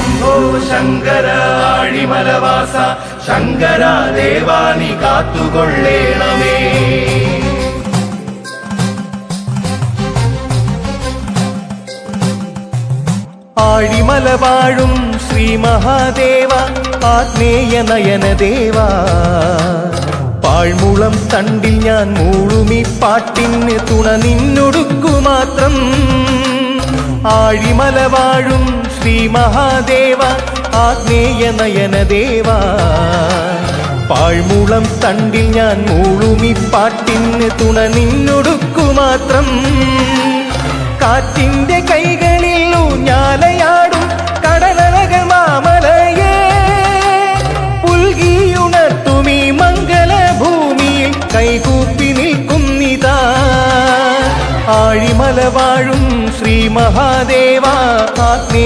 ശംഭോ ശങ്കര ആഴിമലവാസ ശങ്കര ദേവാനി കാത്തുകൊള്ളേണമേ. ആഴിമല വാഴും ശ്രീ മഹാദേവ ആഗ്നേയ നയനദേവ, പാഴ്മുളം തണ്ടിൽ ഞാൻ മൂളുമി പാട്ടിന് തുണ നിന്നൊടുക്കു മാത്രം. ആഴിമല വാഴും ശ്രീ മഹാദേവ ആഗ്നേയ നയനദേവ, പാഴ്മുളം തണ്ടിൽ ഞാൻ മൂളുമി പാട്ടിന് തുണ നിന്നൊടുക്കു മാത്രം. കാറ്റിന്റെ കൈകളിൽ ഊഞ്ഞാലയാടും കടലഴക് മാമലയേ, പുൽകിയുണർത്തുമീ മംഗളഭൂമിയിൽ കൈകൂപ്പി നിൽക്കുന്നിതാ. ആഴിമല വാഴും ശ്രീ മഹാദേവ ആഗ്നേയ